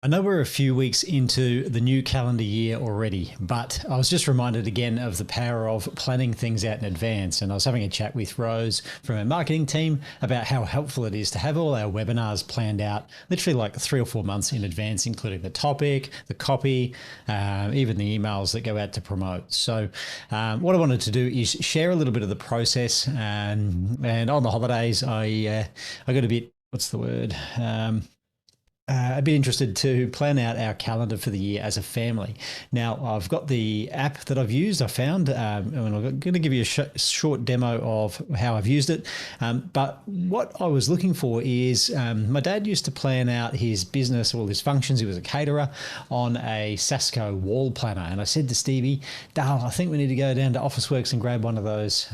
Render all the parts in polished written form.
I know we're a few weeks into the new calendar year already, but I was just reminded again of the power of planning things out in advance. And I was having a chat with Rose from our marketing team about how helpful it is to have all our webinars planned out literally like 3 or 4 months in advance, including the topic, the copy, even the emails that go out to promote. So what I wanted to do is share a little bit of the process. And on the holidays, I got a bit, what's the word? I'd be interested to plan out our calendar for the year as a family. Now, I've got the app that I've used, I found, and I'm going to give you a short demo of how I've used it. But what I was looking for is my dad used to plan out his business, all his functions. He was a caterer on a Sasco wall planner. And I said to Stevie, Dale, I think we need to go down to Officeworks and grab one of those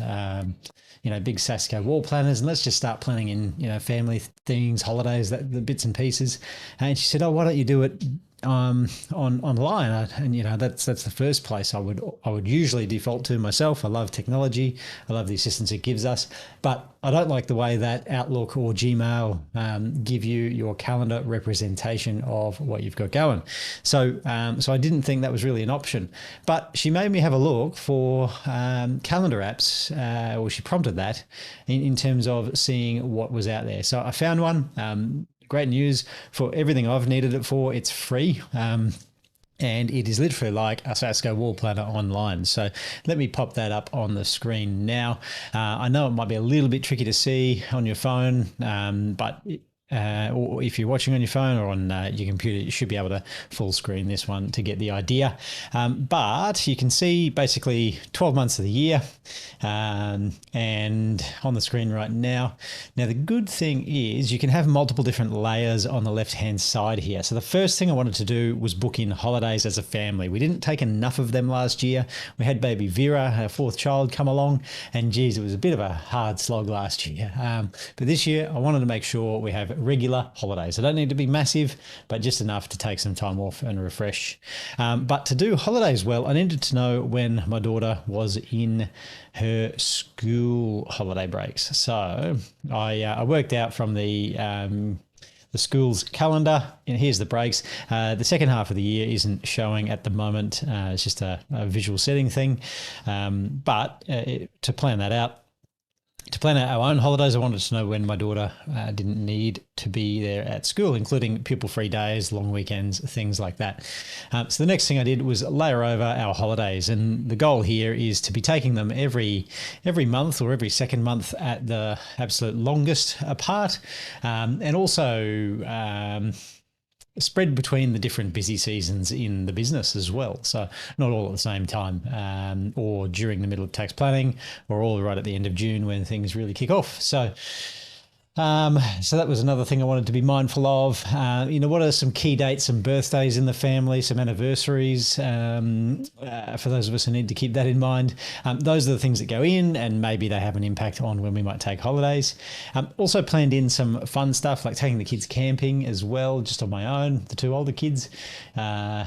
big Sasco wall planners, and let's just start planning in, family things, holidays, the bits and pieces. And she said, "Oh, why don't you do it online?" And that's the first place I would usually default to myself. I love technology. I love the assistance it gives us, but I don't like the way that Outlook or Gmail give you your calendar representation of what you've got going. So I didn't think that was really an option. But she made me have a look for calendar apps, or she prompted that in terms of seeing what was out there. So I found one. Great news for everything I've needed it for. It's free. And it is literally like a Sasco wall planner online. So let me pop that up on the screen now. I know it might be a little bit tricky to see on your phone, but or if you're watching on your phone or on your computer, you should be able to full screen this one to get the idea. But you can see basically 12 months of the year, and on the screen right now. Now, the good thing is you can have multiple different layers on the left-hand side here. So the first thing I wanted to do was book in holidays as a family. We didn't take enough of them last year. We had baby Vera, our fourth child, come along, and geez, it was a bit of a hard slog last year. But this year, I wanted to make sure we have regular holidays. They don't need to be massive, but just enough to take some time off and refresh. But to do holidays well, I needed to know when my daughter was in her school holiday breaks. So I worked out from the school's calendar, and here's the breaks. The second half of the year isn't showing at the moment. It's just a visual setting thing. But to plan that out, to plan out our own holidays, I wanted to know when my daughter didn't need to be there at school, including pupil-free days, long weekends, things like that. So the next thing I did was layer over our holidays, and the goal here is to be taking them every month or every second month at the absolute longest apart, and also spread between the different busy seasons in the business as well. So not all at the same time, or during the middle of tax planning, or all right at the end of June when things really kick off. So that was another thing I wanted to be mindful of. What are some key dates, some birthdays in the family, some anniversaries, for those of us who need to keep that in mind. Those are the things that go in, and maybe they have an impact on when we might take holidays. Also planned in some fun stuff like taking the kids camping as well, just on my own, the two older kids.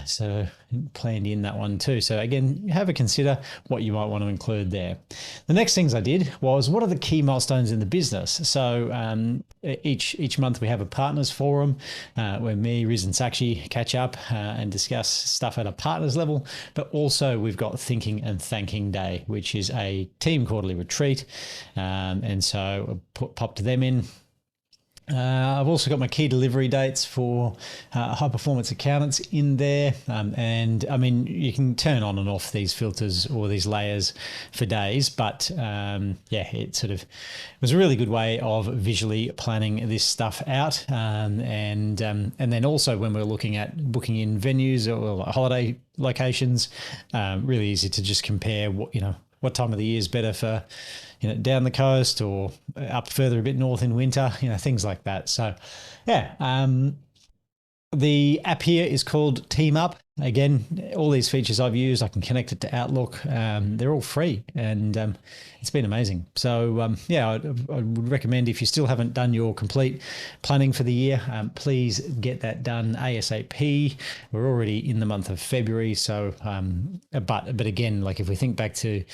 So planned in that one too. So again, have a consider what you might want to include there. The next things I did was, what are the key milestones in the business? So each month we have a partners forum where me, Riz and Sakshi catch up and discuss stuff at a partners level, but also we've got Thinking and Thanking Day, which is a team quarterly retreat. And so I popped them in. I've also got my key delivery dates for high performance accountants in there. And I mean, you can turn on and off these filters or these layers for days, but it was a really good way of visually planning this stuff out. And then also when we're looking at booking in venues or holiday locations, really easy to just compare what time of the year is better for, down the coast or up further a bit north in winter, things like that. So, yeah, the app here is called Team Up. Again, all these features I've used, I can connect it to Outlook. They're all free, and it's been amazing. So I would recommend, if you still haven't done your complete planning for the year, please get that done ASAP. We're already in the month of February, so but again, like if we think back to,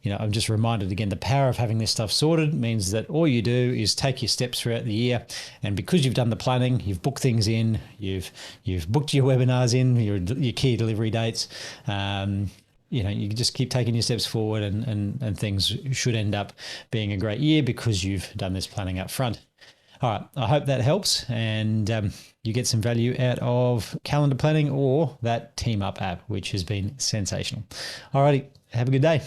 I'm just reminded again, the power of having this stuff sorted means that all you do is take your steps throughout the year, and because you've done the planning, you've booked things in, you've booked your webinars in, your key delivery dates. You can just keep taking your steps forward, and things should end up being a great year because you've done this planning up front. All right, I hope that helps, and you get some value out of calendar planning or that Team Up app, which has been sensational. All righty, have a good day.